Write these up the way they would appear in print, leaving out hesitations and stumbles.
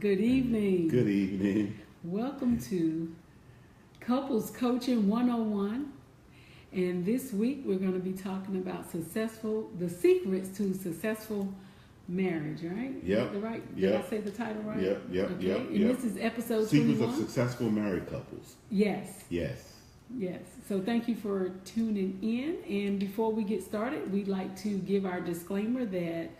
Good evening. Good evening. Welcome to Couples Coaching 101. And this week we're going to be talking about the secrets to successful marriage, right? Yep. Did I say the title right? Yep. Okay. And this is episode Secrets 21. of Successful Married Couples. Yes. Yes. So thank you for tuning in. And before we get started, we'd like to give our disclaimer that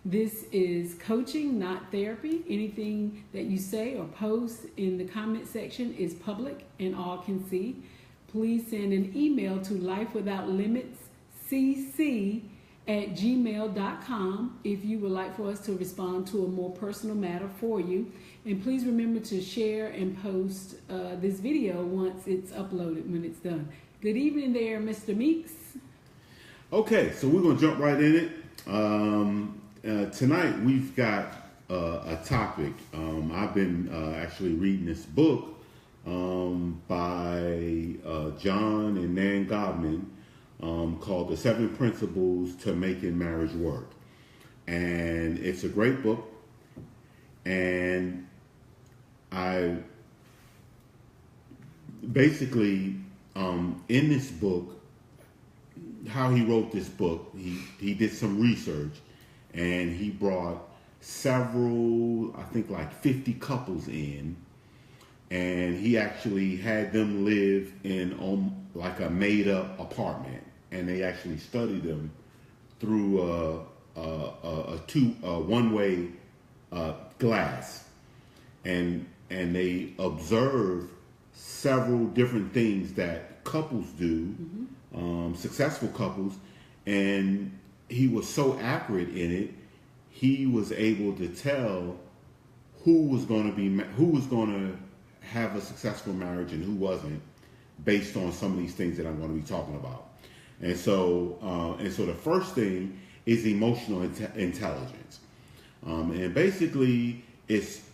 this is coaching, not therapy. Anything that you say or post in the comment section is public and all can see. Please send an email to lifewithoutlimitscc@gmail.com if you would like for us to respond to a more personal matter for you. And please remember to share and post this video once it's uploaded, when it's done. Good evening there, Mr. Meeks. Okay, so we're going to jump right in it. Tonight we've got a topic. I've been actually reading this book by John and Nan Gottman called The 7 Principles to Making Marriage Work. And it's a great book. And I basically, in this book, how he wrote this book, he did some research and he brought several, I think like 50 couples in, and he actually had them live in like a made up apartment, and they actually studied them through a one-way glass, and they observed several different things that couples do, successful couples, and he was so accurate in it. He was able to tell who was going to have a successful marriage and who wasn't, based on some of these things that I'm going to be talking about. And so the first thing is emotional intelligence, and basically,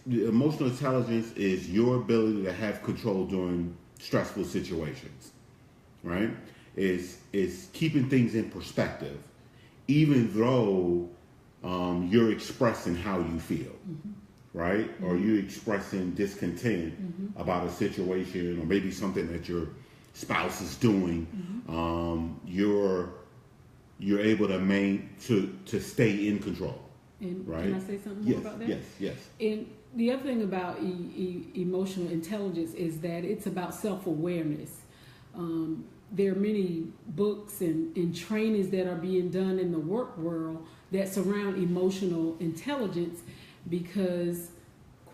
emotional intelligence is your ability to have control during stressful situations, right? Is keeping things in perspective, even though you're expressing how you feel, right? Or you're expressing discontent about a situation, or maybe something that your spouse is doing. You're able to stay in control. And right? Can I say something more about that? Yes. And the other thing about emotional intelligence is that it's about self-awareness. There are many books and trainings that are being done in the work world that surround emotional intelligence, because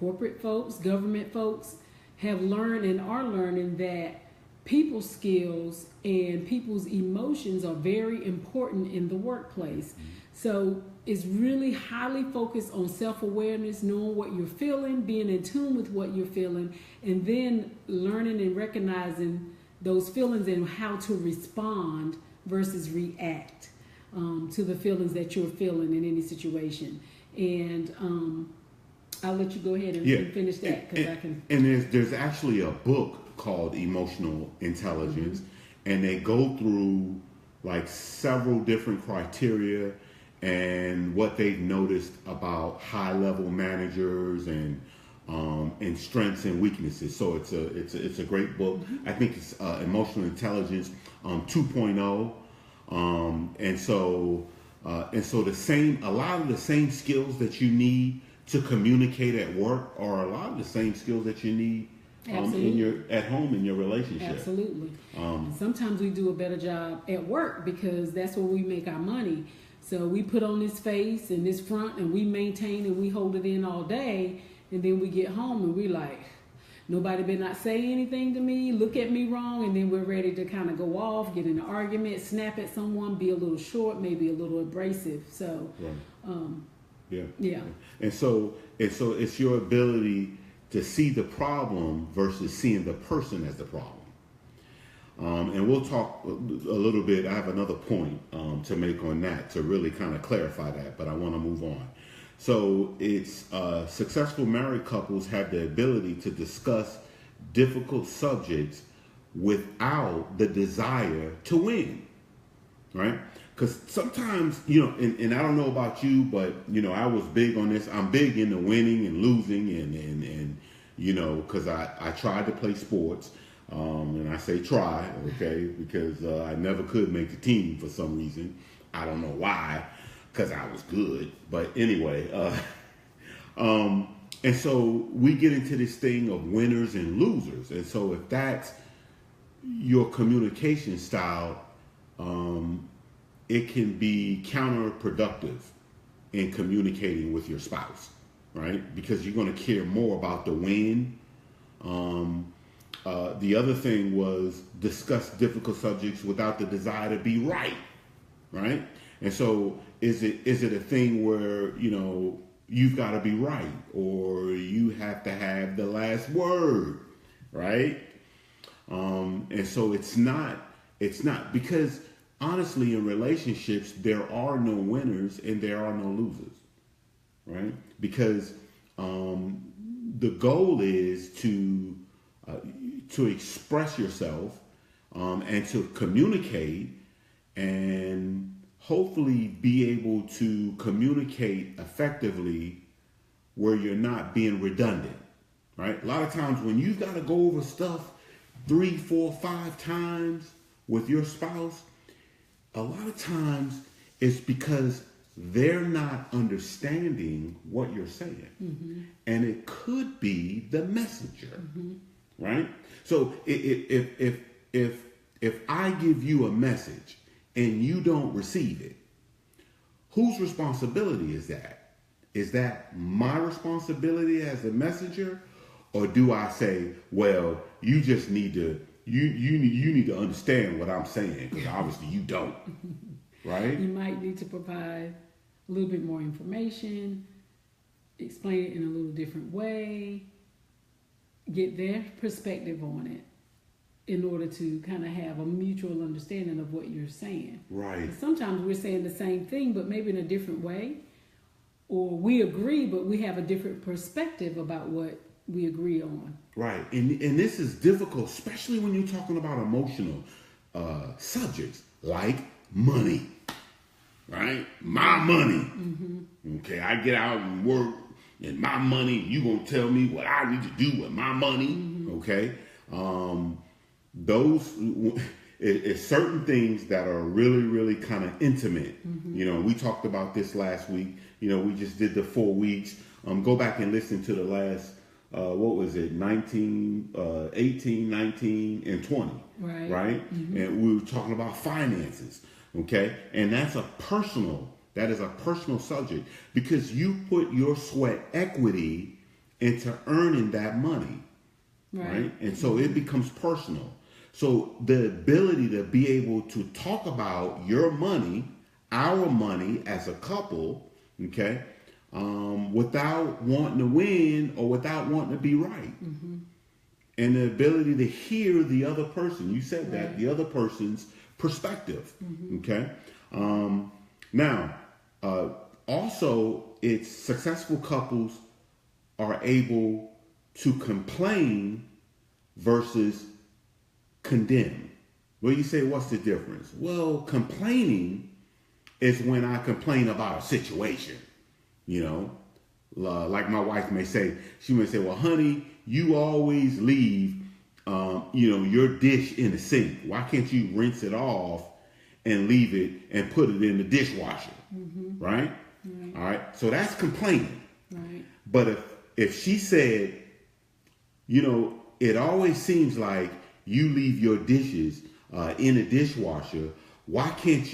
corporate folks, government folks have learned and are learning that people's skills and people's emotions are very important in the workplace. So it's really highly focused on self-awareness, knowing what you're feeling, being in tune with what you're feeling, and then learning and recognizing those feelings and how to respond versus react to the feelings that you're feeling in any situation. And I'll let you go ahead and finish that, because I can. And there's actually a book called Emotional Intelligence, and they go through like several different criteria and what they've noticed about high-level managers and strengths and weaknesses. So it's a great book. I think it's Emotional Intelligence 2.0. And so a lot of the same skills that you need to communicate at work are a lot of the same skills that you need at home in your relationship. Absolutely. Sometimes we do a better job at work because that's where we make our money. So we put on this face and this front, and we maintain and we hold it in all day, and then we get home and we like, nobody better not say anything to me, look at me wrong, and then we're ready to kind of go off, get in an argument, snap at someone, be a little short, maybe a little abrasive. So, yeah. And so it's your ability to see the problem versus seeing the person as the problem. And we'll talk a little bit. I have another point to make on that to really kind of clarify that, but I want to move on. So it's successful married couples have the ability to discuss difficult subjects without the desire to win, right? Because sometimes, and I don't know about you, but, I was big on this. I'm big into winning and losing and because I tried to play sports. And I say try, okay, because I never could make the team for some reason. I don't know why, because I was good. But anyway, and so we get into this thing of winners and losers. And so if that's your communication style, it can be counterproductive in communicating with your spouse, right? Because you're going to care more about the win. The other thing was discuss difficult subjects without the desire to be right? And so is it a thing where, you've got to be right or you have to have the last word, right? And so it's not because honestly in relationships, there are no winners and there are no losers, right? Because the goal is to express yourself and to communicate and hopefully be able to communicate effectively where you're not being redundant, right? A lot of times when you've got to go over stuff 3, 4, 5 times with your spouse, a lot of times it's because they're not understanding what you're saying. Mm-hmm. And it could be the messenger, right? So if I give you a message and you don't receive it, whose responsibility is that? Is that my responsibility as a messenger? Or do I say, well, you just need to, you need to understand what I'm saying, because obviously you don't, right? You might need to provide a little bit more information, explain it in a little different way, get their perspective on it in order to kind of have a mutual understanding of what you're saying. Right. Sometimes we're saying the same thing, but maybe in a different way. Or we agree, but we have a different perspective about what we agree on. Right. And this is difficult, especially when you're talking about emotional subjects like money. Right? My money. Mm-hmm. Okay, I get out and work and my money, you gonna tell me what I need to do with my money. Mm-hmm. Okay. Those it's certain things that are really, really kind of intimate. Mm-hmm. We talked about this last week. We just did the 4 weeks. Go back and listen to the last, 18, 19, and 20. Right? Mm-hmm. And we were talking about finances. Okay. And that is a personal subject because you put your sweat equity into earning that money. Right? And so it becomes personal. So the ability to be able to talk about your money, our money as a couple, okay, without wanting to win or without wanting to be right. Mm-hmm. And the ability to hear the other person. You said that, the other person's perspective. Mm-hmm. Okay. Now, also, it's successful couples are able to complain versus condemn. Well, you say, what's the difference? Well, complaining is when I complain about a situation, like my wife may say, she may say, well, honey, you always leave, your dish in the sink. Why can't you rinse it off and leave it and put it in the dishwasher? Mm-hmm. Right? All right. So that's complaining. Right. But if she said, it always seems like you leave your dishes in a dishwasher. Why can't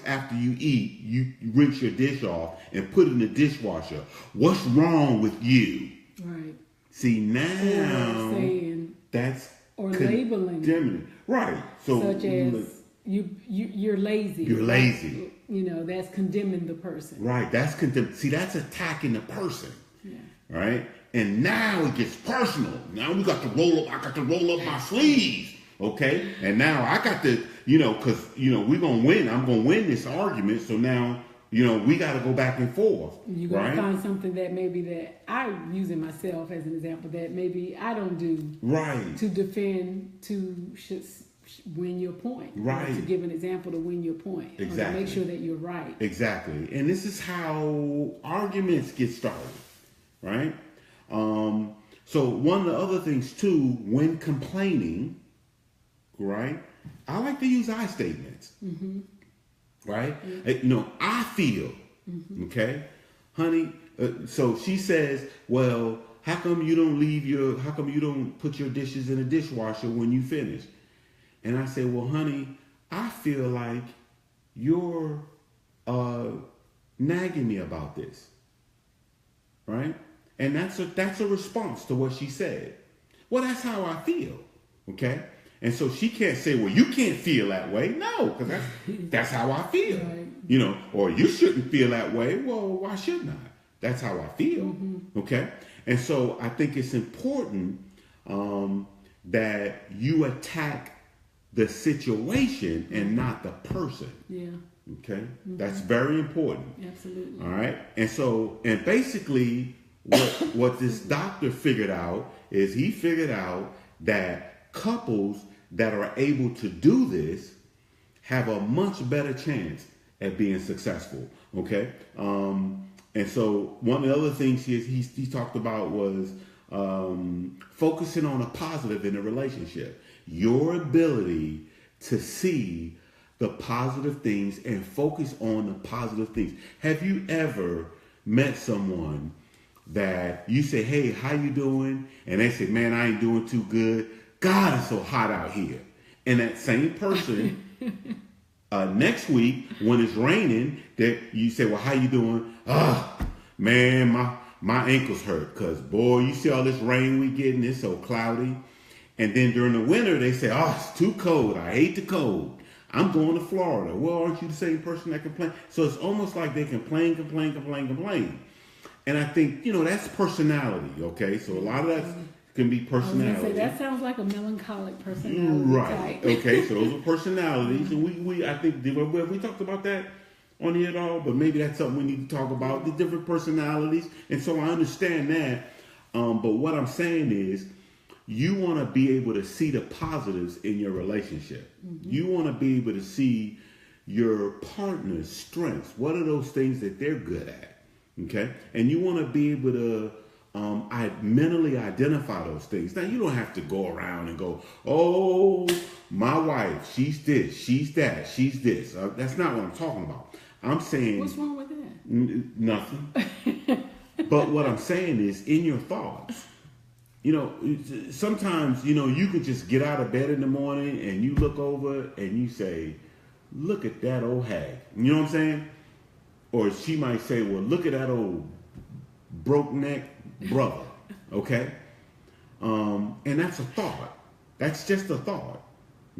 after you eat, you rinse your dish off and put it in the dishwasher? What's wrong with you? Right. See, now that's labeling. Right. So such as you're lazy. You're lazy. That's condemning the person. Right. That's See, that's attacking the person. Yeah. Right. And now it gets personal. Now I got to roll up my sleeves. Okay. And now I got to, because, we're going to win. I'm going to win this argument. So now, we got to go back and forth. You're going to find something that maybe that I'm using myself as an example that maybe I don't do. Right. To defend, to win your point. Right. To give an example, to win your point. Exactly. Or to make sure that you're right. Exactly. And this is how arguments get started, right? So one of the other things too, when complaining, right? I like to use I statements, right? I feel, okay, honey. So she says, well, how come you don't put your dishes in the dishwasher when you finish? And I say, well, honey, I feel like you're nagging me about this, right? And that's a response to what she said. Well, that's how I feel, okay? And so she can't say, well, you can't feel that way. No, because that's how I feel, right. Or you shouldn't feel that way. Well, why shouldn't I? That's how I feel, okay? And so I think it's important that you attack the situation and not the person. Yeah. Okay? That's very important. Absolutely. All right? And basically what this doctor figured out is he figured out that couples that are able to do this have a much better chance at being successful. Okay? And so one of the other things he talked about was focusing on a positive in a relationship. Your ability to see the positive things and focus on the positive things. Have you ever met someone that you say, hey, how you doing? And they say, man, I ain't doing too good. God, it's so hot out here. And that same person next week when it's raining, that you say, well, how you doing? Man, my ankles hurt because, boy, you see all this rain we getting, it's so cloudy. And then during the winter, they say, it's too cold. I hate the cold. I'm going to Florida. Well, aren't you the same person that complains? So it's almost like they complain. And I think, that's personality, okay? So a lot of that can be personality. I was gonna say, that sounds like a melancholic personality right. type. Okay, so those are personalities. And we I think, we talked about that on here at all, but maybe that's something we need to talk about, the different personalities. And so I understand that. But what I'm saying is, you want to be able to see the positives in your relationship. You want to be able to see your partner's strengths. What are those things that they're good at? Okay? And you want to be able to mentally identify those things. Now, you don't have to go around and go, oh, my wife, she's this, she's that, she's this. That's not what I'm talking about. I'm saying... What's wrong with that? Nothing. But what I'm saying is, in your thoughts, sometimes, you could just get out of bed in the morning and you look over and you say, look at that old hag. You know what I'm saying? Or she might say, well, look at that old broke neck brother. Okay? And that's a thought. That's just a thought.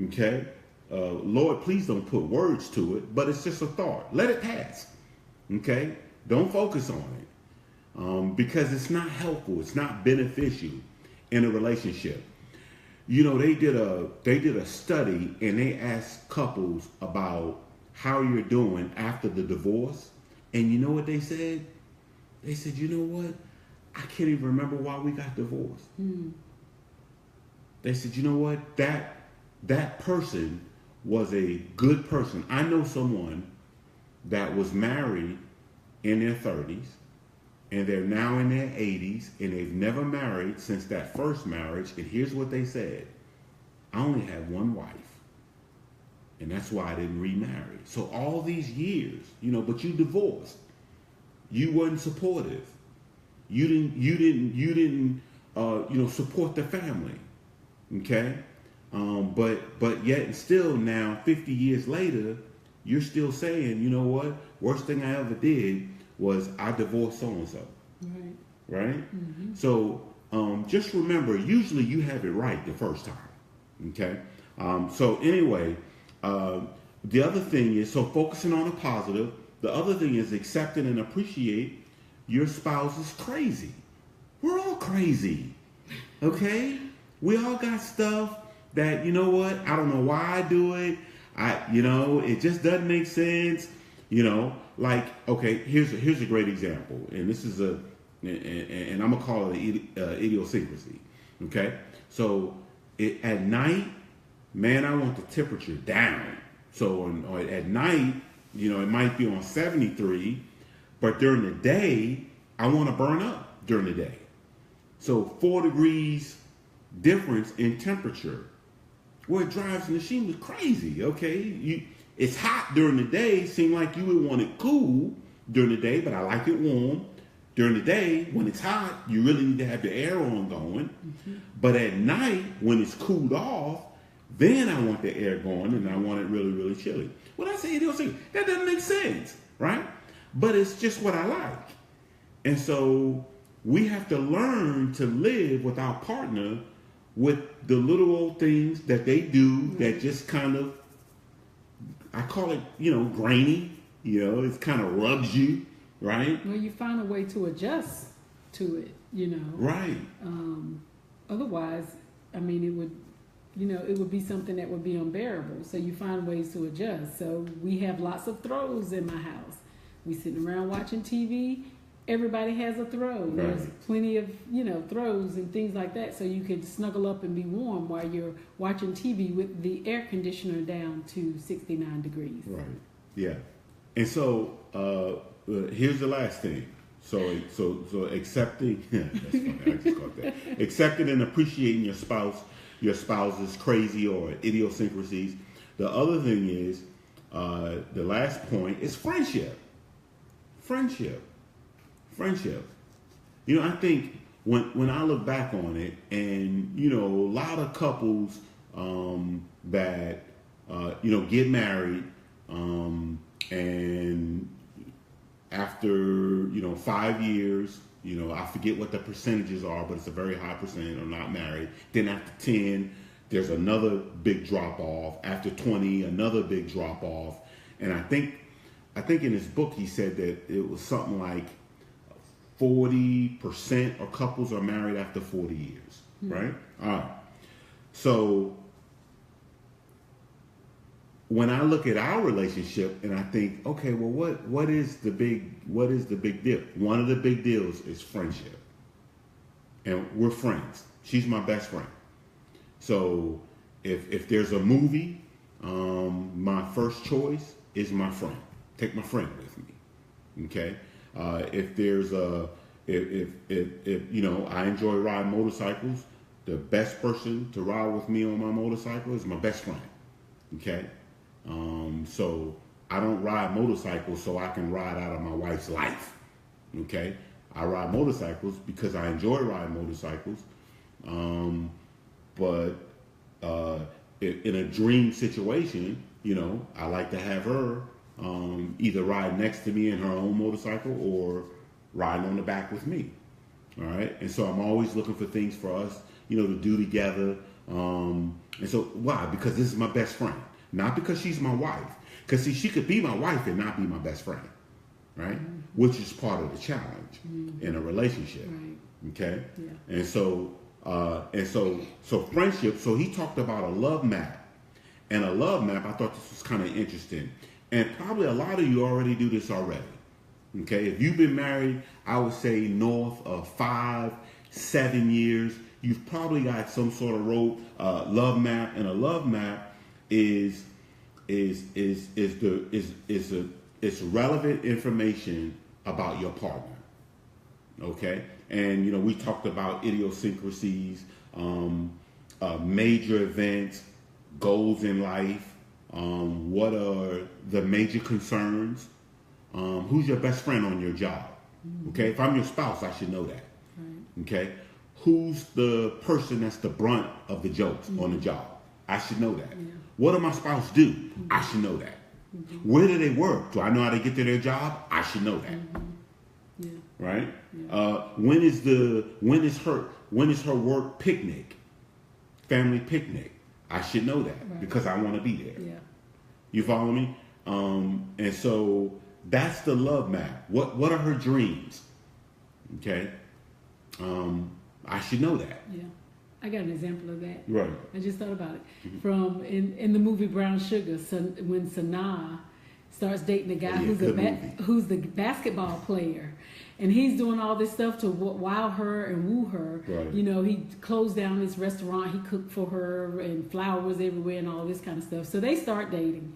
Okay? Lord, please don't put words to it, but it's just a thought. Let it pass. Okay? Don't focus on it. Because it's not helpful. It's not beneficial in a relationship. They did a study and they asked couples about how you're doing after the divorce. And you know what they said? They said, you know what? I can't even remember why we got divorced. They said, you know what? That person was a good person. I know someone that was married in their 30s. And they're now in their 80s, and they've never married since that first marriage. And here's what they said. I only had one wife. And that's why I didn't remarry. So all these years, but you divorced. You weren't supportive. You didn't support the family. Okay? But yet and still now, 50 years later, you're still saying, you know what? Worst thing I ever did was I divorced so-and-so. Right? So just remember, usually you have it right the first time. Okay? So anyway, the other thing is, so focusing on the positive. The other thing is accepting and appreciate your spouse is crazy. We're all crazy. Okay? We all got stuff that, you know what? I don't know why I do it. It just doesn't make sense. Like, okay, here's a great example, and this is and I'm gonna call it idiosyncrasy. Okay, so at night man, I want the temperature down. So at night, you know, it might be on 73, but during the day, I want to burn up during the day. So 4 degrees difference in temperature. Well, it drives the machine crazy, okay? It's hot during the day. Seem like you would want it cool during the day, but I like it warm. During the day, when it's hot, you really need to have the air on going. Mm-hmm. But at night, when it's cooled off, then I want the air going and I want it really, really chilly. When I say idiosyncrasy, that doesn't make sense, right? But it's just what I like. And so we have to learn to live with our partner with the little old things that they do that just kind of, I call it, you know, grainy. You know, it kind of rubs you, right? Well, you find a way to adjust to it, you know. Right. Otherwise, I mean, it would, you know, it would be something that would be unbearable. So you find ways to adjust. So we have lots of throws in my house. We sitting around watching TV. Everybody has a throw. Right. There's plenty of, you know, throws and things like that. So you can snuggle up and be warm while you're watching TV with the air conditioner down to 69 degrees. Right. Yeah. And so here's the last thing. So accepting. That's funny. I just caught that. Accepting and appreciating your spouse's crazy or idiosyncrasies. The other thing is the last point is friendship. Friendship. You know, I think when I look back on it, and you know, a lot of couples that you know get married, and after you know 5 years, you know, I forget what the percentages are, but it's a very high percentage are not married. Then after 10, there's another big drop off. After 20, another big drop off. And I think in his book he said that it was something like 40% of couples are married after 40 years, right? All right. So when I look at our relationship and I think, okay, well, what is the big deal? One of the big deals is friendship, and we're friends. She's my best friend. So if there's a movie, my first choice is my friend. Take my friend with me, okay? If there's if you know, I enjoy riding motorcycles, the best person to ride with me on my motorcycle is my best friend, okay? So I don't ride motorcycles so I can ride out of my wife's life, okay? I ride motorcycles because I enjoy riding motorcycles, but in a dream situation, you know, I like to have her either ride next to me in her own motorcycle or riding on the back with me. All right. And so I'm always looking for things for us, you know, to do together. And so why? Because this is my best friend, not because she's my wife. Because see, she could be my wife and not be my best friend, right? Mm-hmm. Which is part of the challenge in a relationship. Right. Okay. Yeah. And so friendship. So he talked about a love map, and a love map. I thought this was kind of interesting. And probably a lot of you already do this already. Okay, if you've been married, I would say north of 5-7 years, you've probably got some sort of love map. And a love map is relevant information about your partner. Okay, and you know, we talked about idiosyncrasies, major events, goals in life. What are the major concerns? Who's your best friend on your job? Okay, if I'm your spouse, I should know that. Right. Okay, who's the person that's the brunt of the jokes on the job? I should know that. Yeah. What does my spouse do? I should know that. Where do they work? Do I know how to get to their job? I should know that. Yeah. Right? Yeah. When is her work picnic? Family picnic? I should know that because I want to be there. Yeah. You follow me? And so that's the love map. What are her dreams? Okay. I should know that. Yeah. I got an example of that. Right. I just thought about it. Mm-hmm. From in the movie Brown Sugar, when Sanaa starts dating the guy who's the basketball player, And he's doing all this stuff to wow her and woo her. Right. You know, he closed down his restaurant. He cooked for her, and flowers everywhere and all this kind of stuff. So they start dating.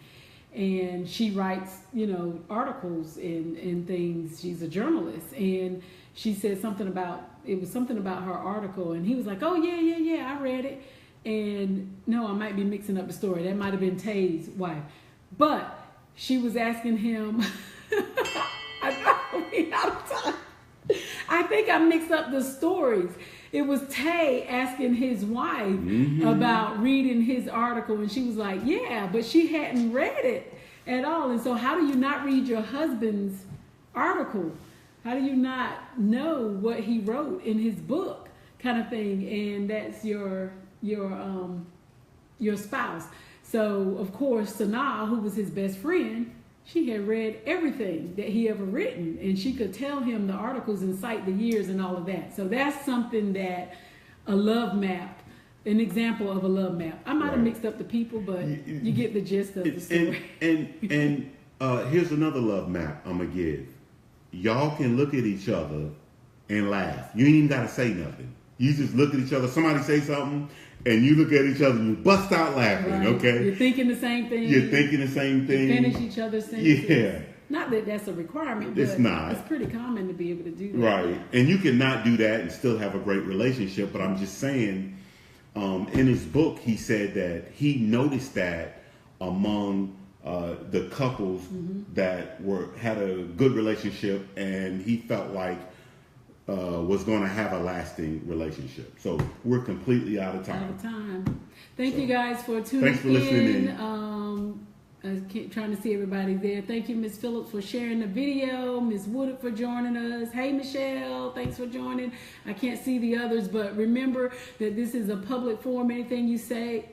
And she writes, you know, articles and things. She's a journalist. And she said something about her article. And he was like, oh, yeah, I read it. And no, I might be mixing up the story. That might have been Tay's wife. But she was asking him... I think I mixed up the stories. It was Tay asking his wife about reading his article, and she was like, yeah, but she hadn't read it at all. And so how do you not read your husband's article? How do you not know what he wrote in his book, kind of thing? And that's your spouse. So, of course, Sanaa, who was his best friend, she had read everything that he ever written, and she could tell him the articles and cite the years and all of that. So that's something that a love map, an example of a love map. I might have mixed up the people, but you get the gist of the story. And here's another love map I'm going to give. Y'all can look at each other and laugh. You ain't even got to say nothing. You just look at each other. Somebody say something, and you look at each other and you bust out laughing, right. Okay? You're thinking the same thing. You finish each other's sentences. Yeah. Not that that's a requirement, but it's not. It's pretty common to be able to do that. Right. And you can not do that and still have a great relationship, but I'm just saying, in his book, he said that he noticed that among the couples that had a good relationship, and he felt like was going to have a lasting relationship. So we're completely out of time. Thank you guys for tuning in. Thanks for listening in. I keep trying to see everybody there. Thank you, Ms. Phillips, for sharing the video. Ms. Woodard for joining us. Hey, Michelle, thanks for joining. I can't see the others, but remember that this is a public forum. Anything you say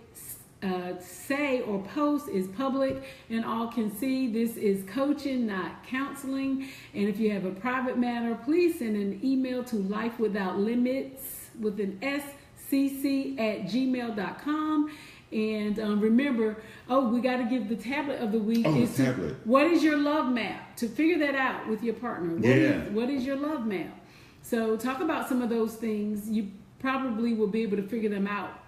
or post is public and all can see. This is coaching, not counseling. And if you have a private matter, please send an email to lifewithoutlimits with an scc@gmail.com. And remember, we got to give the tablet of the week. What is your love map? To figure that out with your partner. What is your love map? So talk about some of those things. You probably will be able to figure them out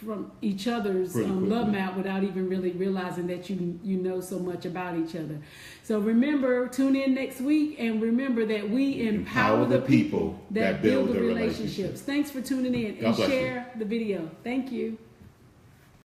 from each other's love map without even really realizing that you know so much about each other. So remember, tune in next week, and remember that we empower the people that build the relationships. Thanks for tuning in, and share the video. Thank you.